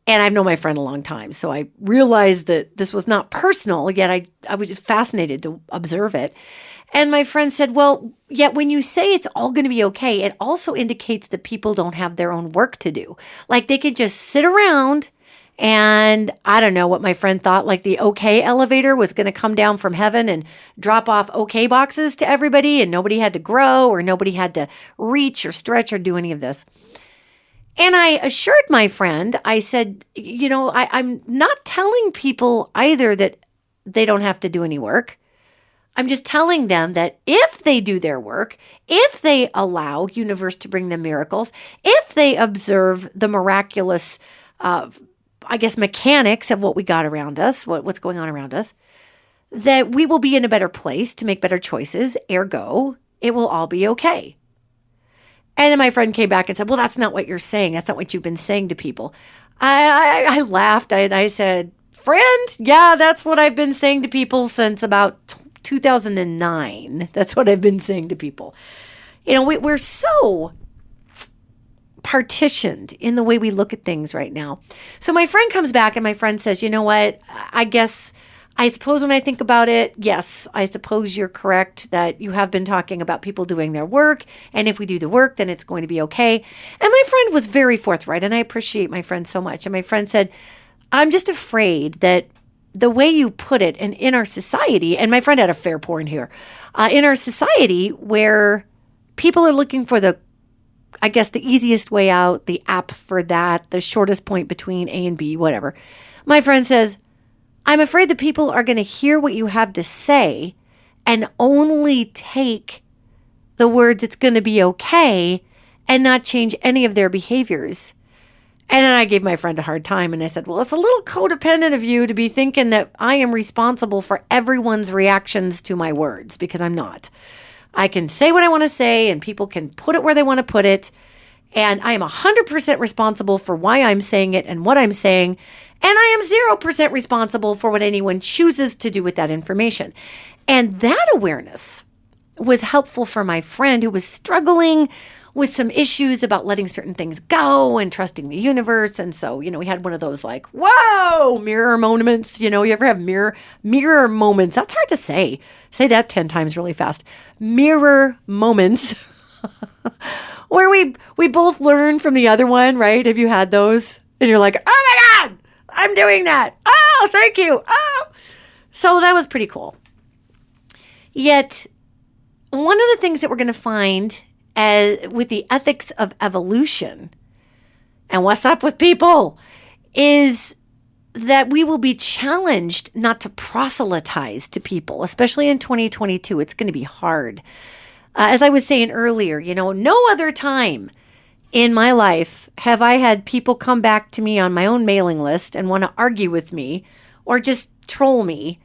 And I've known my friend a long time. So I realized that this was not personal, yet I was just fascinated to observe it. And my friend said, well, yet when you say it's all going to be okay, it also indicates that people don't have their own work to do. Like they could just sit around. And I don't know what my friend thought, like the okay elevator was going to come down from heaven and drop off okay boxes to everybody, and nobody had to grow or nobody had to reach or stretch or do any of this. And I assured my friend, I said, I'm not telling people either that they don't have to do any work. I'm just telling them that if they do their work, if they allow universe to bring them miracles, if they observe the miraculous mechanics of what we got around us, what's going on around us, that we will be in a better place to make better choices. Ergo, it will all be okay. And then my friend came back and said, well, that's not what you're saying. That's not what you've been saying to people. I laughed and I said, friend, yeah, that's what I've been saying to people since about 2009. That's what I've been saying to people. We're so partitioned in the way we look at things right now. So my friend comes back and my friend says, you know what, I suppose when I think about it, yes, I suppose you're correct that you have been talking about people doing their work. And if we do the work, then it's going to be okay. And my friend was very forthright, and I appreciate my friend so much. And my friend said, I'm just afraid that the way you put it, and in our society, and my friend had a fair point here, in our society where people are looking for the easiest way out, the app for that, the shortest point between A and B, whatever. My friend says, I'm afraid that people are going to hear what you have to say and only take the words, it's going to be okay, and not change any of their behaviors. And then I gave my friend a hard time and I said, well, it's a little codependent of you to be thinking that I am responsible for everyone's reactions to my words, because I'm not. I can say what I want to say and people can put it where they want to put it. And I am 100% responsible for why I'm saying it and what I'm saying. And I am 0% responsible for what anyone chooses to do with that information. And that awareness was helpful for my friend who was struggling with some issues about letting certain things go and trusting the universe. And so, we had one of those like, whoa, mirror moments. You ever have mirror moments? That's hard to say. Say that 10 times really fast. Mirror moments. where we both learn from the other one, right? Have you had those? And you're like, oh my God, I'm doing that. Oh, thank you. Oh. So that was pretty cool. Yet, one of the things that we're going to find with the ethics of evolution and what's up with people is that we will be challenged not to proselytize to people, especially in 2022. It's going to be hard. As I was saying earlier, no other time in my life have I had people come back to me on my own mailing list and want to argue with me or just troll me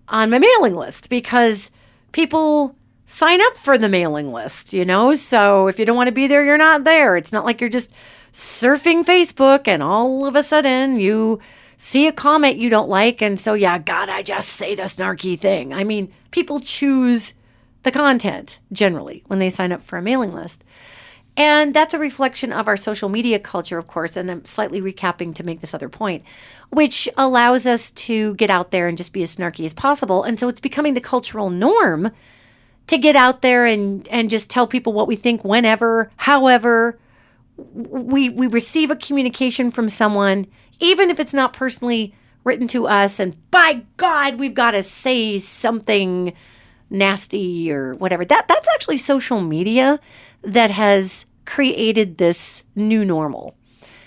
on my mailing list, because people sign up for the mailing list, So if you don't want to be there, you're not there. It's not like you're just surfing Facebook and all of a sudden you see a comment you don't like. And so, gotta just say the snarky thing. I mean, people choose the content generally when they sign up for a mailing list. And that's a reflection of our social media culture, of course. And I'm slightly recapping to make this other point, which allows us to get out there and just be as snarky as possible. And so it's becoming the cultural norm to get out there and just tell people what we think whenever, however we receive a communication from someone, even if it's not personally written to us. And by God, we've got to say something nasty or whatever. That's actually social media that has created this new normal,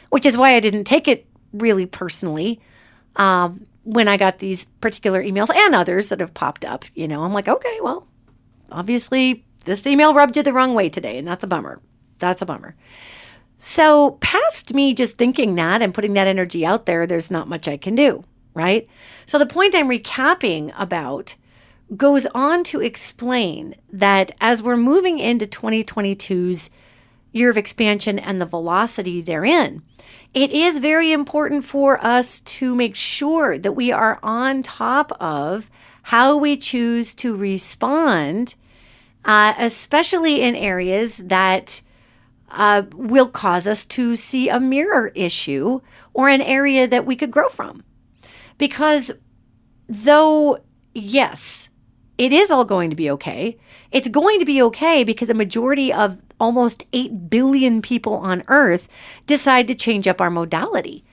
which is why I didn't take it really personally when I got these particular emails and others that have popped up. I'm like, okay, well, obviously this email rubbed you the wrong way today, and that's a bummer. That's a bummer. So past me just thinking that and putting that energy out there, there's not much I can do, right? So the point I'm recapping about goes on to explain that as we're moving into 2022's year of expansion and the velocity therein, it is very important for us to make sure that we are on top of how we choose to respond, especially in areas that will cause us to see a mirror issue or an area that we could grow from. Because though, yes, it is all going to be okay, it's going to be okay because a majority of almost 8 billion people on Earth decide to change up our modality.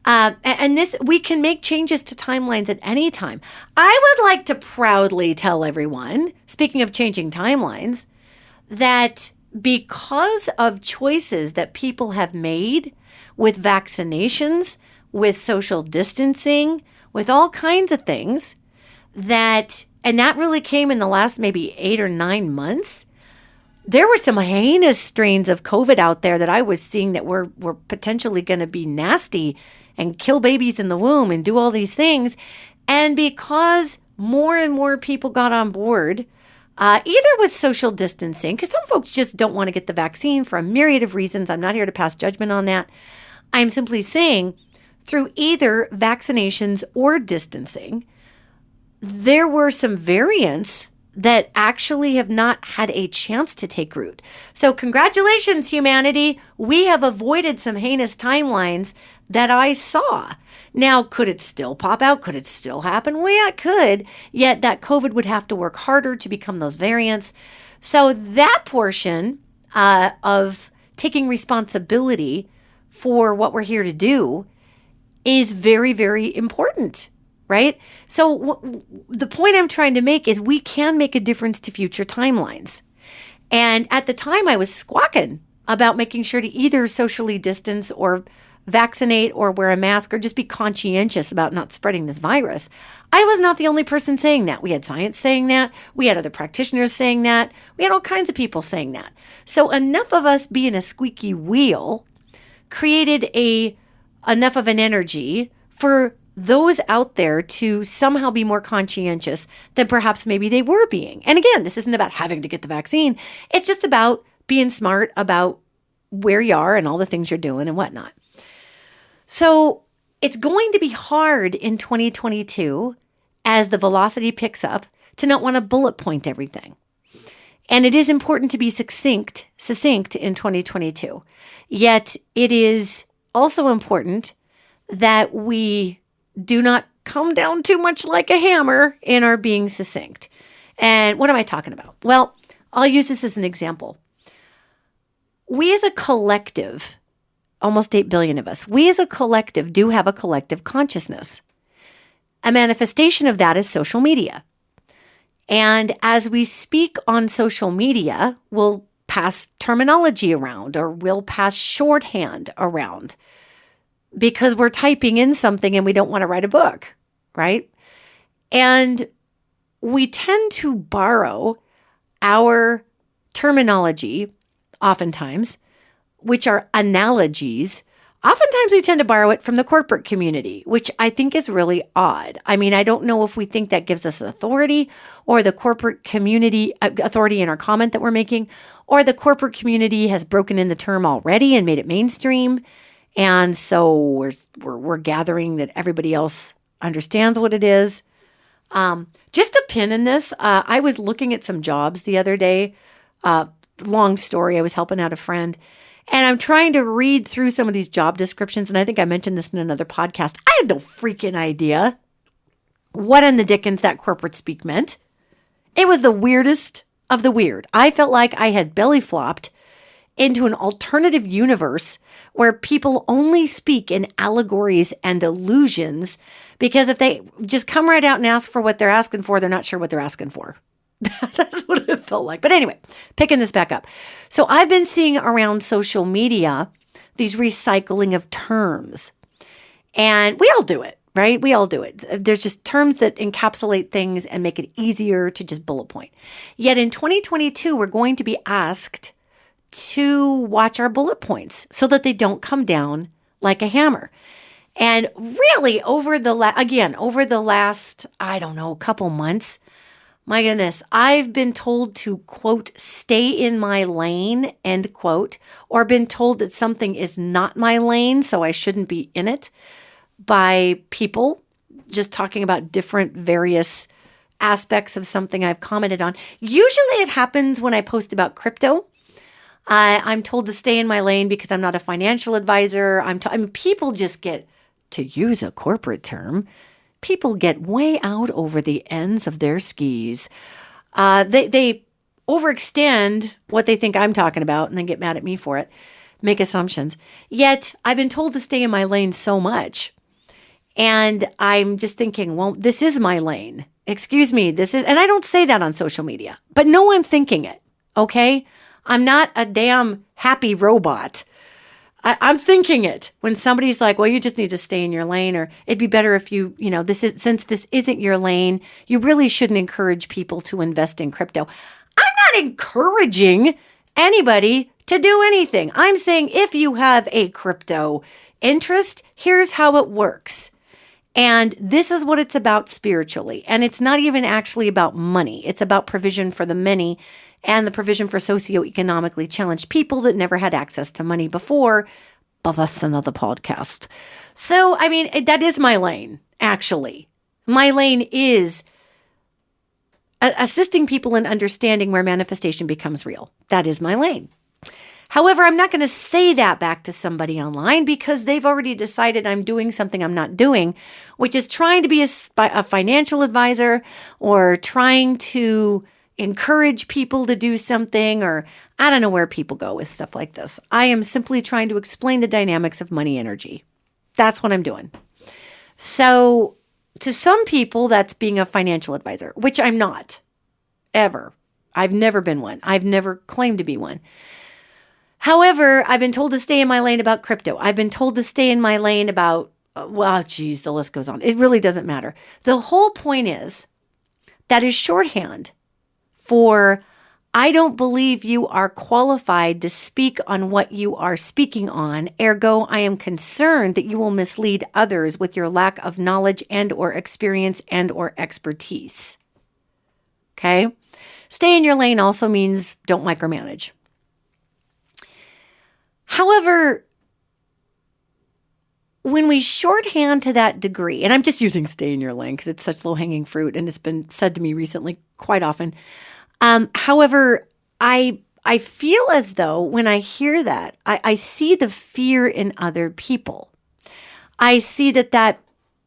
And this, we can make changes to timelines at any time. I would like to proudly tell everyone, speaking of changing timelines, that because of choices that people have made with vaccinations, with social distancing, with all kinds of things, and that really came in the last maybe 8 or 9 months, there were some heinous strains of COVID out there that I was seeing that were potentially going to be nasty and kill babies in the womb and do all these things. And because more and more people got on board, either with social distancing, because some folks just don't want to get the vaccine for a myriad of reasons. I'm not here to pass judgment on that. I'm simply saying through either vaccinations or distancing, there were some variants that actually have not had a chance to take root. So congratulations, humanity. We have avoided some heinous timelines that I saw. Now, could it still pop out? Could it still happen? Well, yeah, it could. Yet that COVID would have to work harder to become those variants. So that portion of taking responsibility for what we're here to do is very, very important, right? So the point I'm trying to make is we can make a difference to future timelines. And at the time, I was squawking about making sure to either socially distance or vaccinate or wear a mask or just be conscientious about not spreading this virus. I was not the only person saying that. We had science saying that. We had other practitioners saying that. We had all kinds of people saying that. So enough of us being a squeaky wheel created enough of an energy for those out there to somehow be more conscientious than perhaps maybe they were being. And again, this isn't about having to get the vaccine. It's just about being smart about where you are and all the things you're doing and whatnot. So it's going to be hard in 2022 as the velocity picks up to not want to bullet point everything. And it is important to be succinct in 2022. Yet it is also important that we do not come down too much like a hammer in our being succinct. And what am I talking about? Well, I'll use this as an example. we as a collective, almost 8 billion of us, we as a collective do have a collective consciousness. A manifestation of that is social media. And as we speak on social media, we'll pass terminology around or we'll pass shorthand around because we're typing in something and we don't want to write a book, right? And we tend to borrow our terminology, oftentimes, which are analogies. Oftentimes we tend to borrow it from the corporate community, which I think is really odd. I mean, I don't know if we think that gives us authority or the corporate community authority in our comment that we're making, or the corporate community has broken in the term already and made it mainstream. And so we're gathering that everybody else understands what it is. Just a pin in this. I was looking at some jobs the other day. Long story. I was helping out a friend. And I'm trying to read through some of these job descriptions. And I think I mentioned this in another podcast. I had no freaking idea what in the dickens that corporate speak meant. It was the weirdest of the weird. I felt like I had belly flopped into an alternative universe where people only speak in allegories and illusions, because if they just come right out and ask for what they're asking for, they're not sure what they're asking for. That's what it felt like. But anyway, picking this back up. So I've been seeing around social media these recycling of terms. And we all do it, right? We all do it. There's just terms that encapsulate things and make it easier to just bullet point. Yet in 2022, we're going to be asked to watch our bullet points so that they don't come down like a hammer. And really over the last, I don't know, couple months, my goodness, I've been told to, quote, stay in my lane, end quote, or been told that something is not my lane, so I shouldn't be in it, by people just talking about different various aspects of something I've commented on. Usually it happens when I post about crypto. I'm told to stay in my lane because I'm not a financial advisor. I mean, people just get, to use a corporate term, people get way out over the ends of their skis. They overextend what they think I'm talking about and then get mad at me for it, make assumptions. Yet I've been told to stay in my lane so much. And I'm just thinking, well, this is my lane. Excuse me, and I don't say that on social media, but no, I'm thinking it, okay? I'm not a damn happy robot. I'm thinking it when somebody's like, well, you just need to stay in your lane, or it'd be better if since this isn't your lane, you really shouldn't encourage people to invest in crypto. I'm not encouraging anybody to do anything. I'm saying if you have a crypto interest, here's how it works. And this is what it's about spiritually. And it's not even actually about money. It's about provision for the many and the provision for socioeconomically challenged people that never had access to money before. But that's another podcast. So, I mean, that is my lane, actually. My lane is assisting people in understanding where manifestation becomes real. That is my lane. However, I'm not going to say that back to somebody online because they've already decided I'm doing something I'm not doing, which is trying to be a financial advisor or trying to encourage people to do something, or I don't know where people go with stuff like this. I am simply trying to explain the dynamics of money energy. That's what I'm doing. So to some people, that's being a financial advisor, which I'm not, ever. I've never been one. I've never claimed to be one. However, I've been told to stay in my lane about crypto. I've been told to stay in my lane about, the list goes on. It really doesn't matter. The whole point is that is shorthand for I don't believe you are qualified to speak on what you are speaking on. Ergo, I am concerned that you will mislead others with your lack of knowledge and or experience and or expertise. Okay? Stay in your lane also means don't micromanage. However, when we shorthand to that degree, and I'm just using stay in your lane because it's such low-hanging fruit and it's been said to me recently quite often. However, I feel as though when I hear that, I see the fear in other people. I see that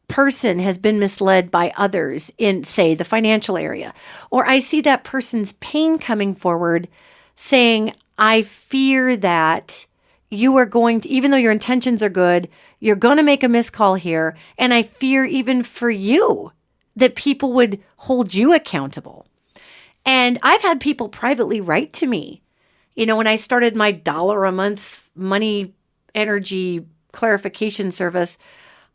person has been misled by others in, say, the financial area. Or I see that person's pain coming forward saying, I fear that you are going to, even though your intentions are good, you're going to make a miscall here. And I fear even for you that people would hold you accountable. And I've had people privately write to me, when I started my $1 a month money energy clarification service,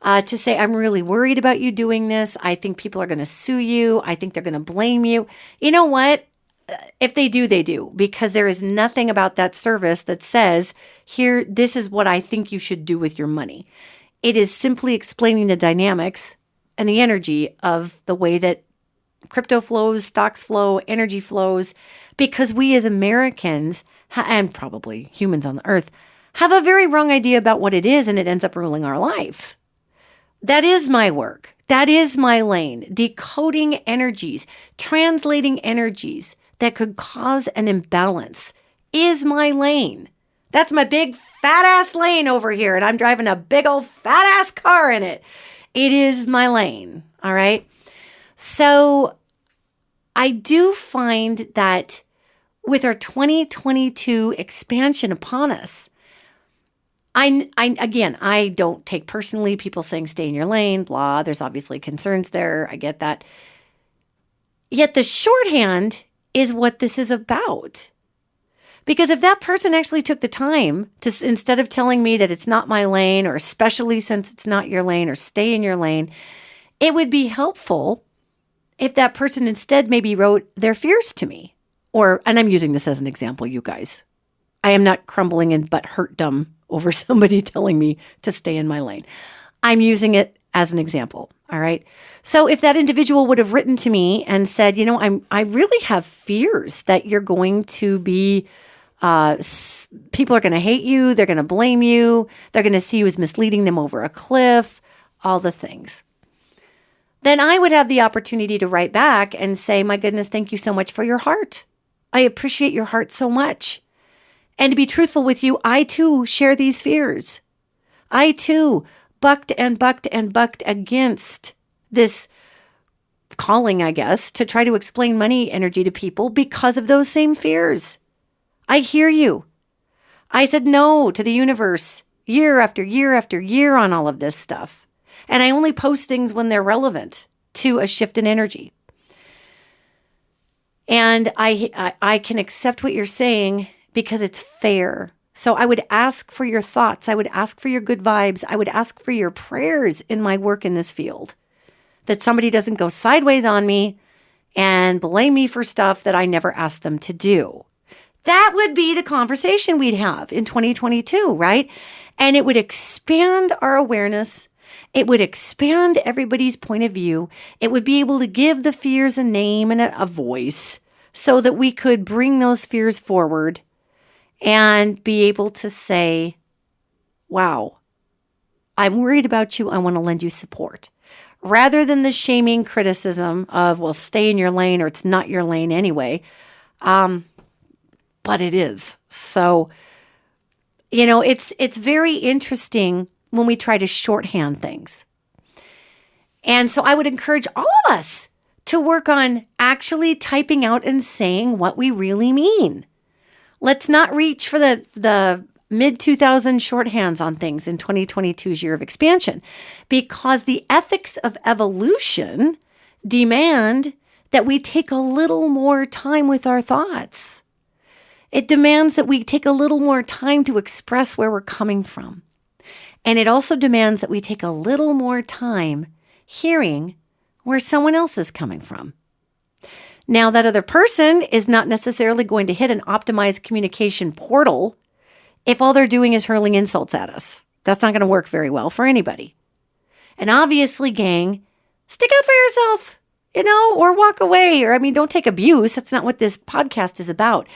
to say, I'm really worried about you doing this. I think people are going to sue you. I think they're going to blame you. You know what? If they do, they do, because there is nothing about that service that says, here, this is what I think you should do with your money. It is simply explaining the dynamics and the energy of the way that crypto flows, stocks flow, energy flows, because we as Americans, and probably humans on the earth, have a very wrong idea about what it is, and it ends up ruling our life. That is my work. That is my lane. Decoding energies, translating energies that could cause an imbalance is my lane. That's my big fat ass lane over here, and I'm driving a big old fat ass car in it. It is my lane, all right? So I do find that with our 2022 expansion upon us, I don't take personally people saying stay in your lane, blah. There's obviously concerns there. I get that. Yet the shorthand is what this is about. Because if that person actually took the time to, instead of telling me that it's not my lane, or especially since it's not your lane, or stay in your lane, it would be helpful if that person instead maybe wrote their fears to me. And I'm using this as an example, you guys. I am not crumbling in but hurtdom over somebody telling me to stay in my lane. I'm using it as an example, all right? So if that individual would have written to me and said, I really have fears that you're going to be, people are going to hate you, they're going to blame you, they're going to see you as misleading them over a cliff, all the things. Then I would have the opportunity to write back and say, my goodness, thank you so much for your heart. I appreciate your heart so much. And to be truthful with you, I too share these fears. I too bucked against this calling, I guess, to try to explain money energy to people because of those same fears. I hear you. I said no to the universe year after year after year on all of this stuff. And I only post things when they're relevant to a shift in energy. And I can accept what you're saying because it's fair. So I would ask for your thoughts. I would ask for your good vibes. I would ask for your prayers in my work in this field, that somebody doesn't go sideways on me and blame me for stuff that I never asked them to do. That would be the conversation we'd have in 2022, right? And it would expand our awareness. It would expand everybody's point of view. It would be able to give the fears a name and a voice so that we could bring those fears forward and be able to say, wow, I'm worried about you. I want to lend you support. Rather than the shaming criticism of, well, stay in your lane, or it's not your lane anyway. But it is. So, it's very interesting when we try to shorthand things. And so I would encourage all of us to work on actually typing out and saying what we really mean. Let's not reach for the mid-2000 shorthands on things in 2022's year of expansion, because the ethics of evolution demand that we take a little more time with our thoughts. It demands that we take a little more time to express where we're coming from. And it also demands that we take a little more time hearing where someone else is coming from. Now, that other person is not necessarily going to hit an optimized communication portal if all they're doing is hurling insults at us. That's not going to work very well for anybody. And obviously, gang, stick up for yourself, or walk away. Or, don't take abuse. That's not what this podcast is about.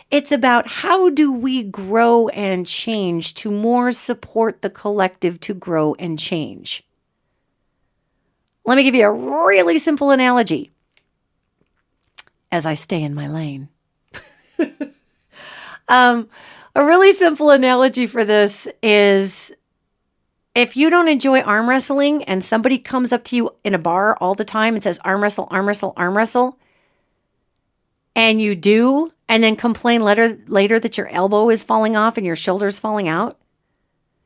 It's about how do we grow and change to more support the collective to grow and change. Let me give you a really simple analogy as I stay in my lane. A really simple analogy for this is, if you don't enjoy arm wrestling and somebody comes up to you in a bar all the time and says, arm wrestle, arm wrestle, arm wrestle, and you do, and then complain later that your elbow is falling off and your shoulder's falling out?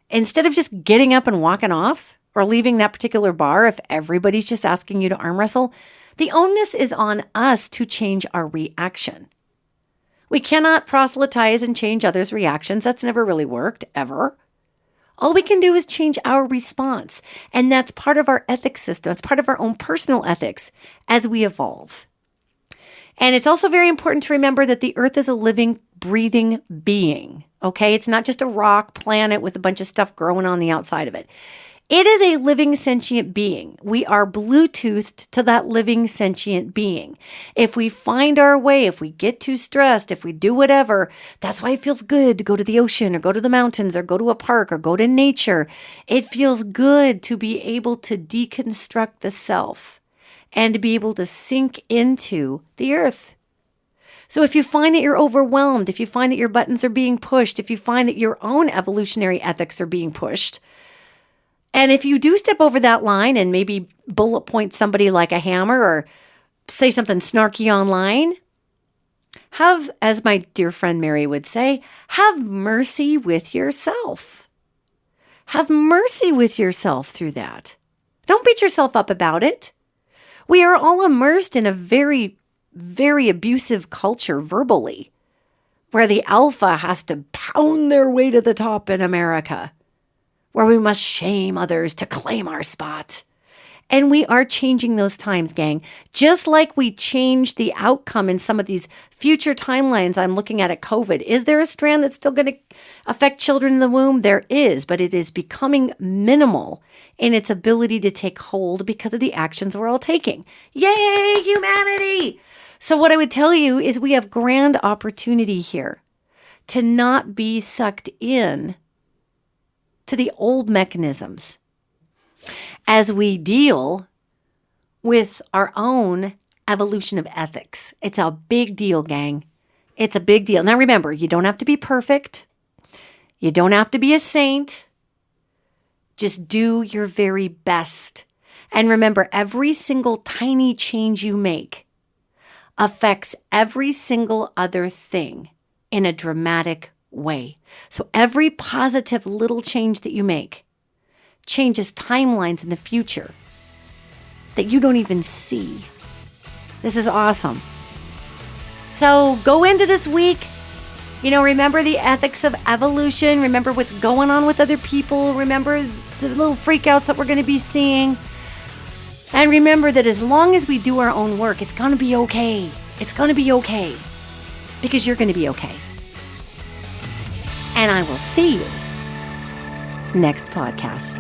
Instead of just getting up and walking off or leaving that particular bar, if everybody's just asking you to arm wrestle, the onus is on us to change our reaction. We cannot proselytize and change others' reactions. That's never really worked, ever. All we can do is change our response. And that's part of our ethics system. It's part of our own personal ethics as we evolve. And it's also very important to remember that the earth is a living, breathing being. Okay? It's not just a rock planet with a bunch of stuff growing on the outside of it. It is a living sentient being. We are Bluetoothed to that living sentient being. If we find our way, if we get too stressed, if we do whatever, that's why it feels good to go to the ocean or go to the mountains or go to a park or go to nature. It feels good to be able to deconstruct the self and to be able to sink into the earth. So if you find that you're overwhelmed, if you find that your buttons are being pushed, if you find that your own evolutionary ethics are being pushed, and if you do step over that line and maybe bullet point somebody like a hammer or say something snarky online, have, as my dear friend Mary would say, have mercy with yourself. Have mercy with yourself through that. Don't beat yourself up about it. We are all immersed in a very, very abusive culture verbally, where the alpha has to pound their way to the top in America, where we must shame others to claim our spot. And we are changing those times, gang. Just like we changed the outcome in some of these future timelines I'm looking at COVID. Is there a strand that's still going to affect children in the womb? There is, but it is becoming minimal in its ability to take hold because of the actions we're all taking. Yay, humanity! So what I would tell you is we have grand opportunity here to not be sucked in to the old mechanisms as we deal with our own evolution of ethics. It's a big deal, gang. It's a big deal. Now remember, you don't have to be perfect. You don't have to be a saint. Just do your very best. And remember, every single tiny change you make affects every single other thing in a dramatic way. So every positive little change that you make changes timelines in the future that you don't even see. This is awesome. So go into this week, remember the ethics of evolution. Remember what's going on with other people. Remember the little freakouts that we're going to be seeing. And remember that as long as we do our own work, it's going to be okay. It's going to be okay. Because you're going to be okay. And I will see you next podcast.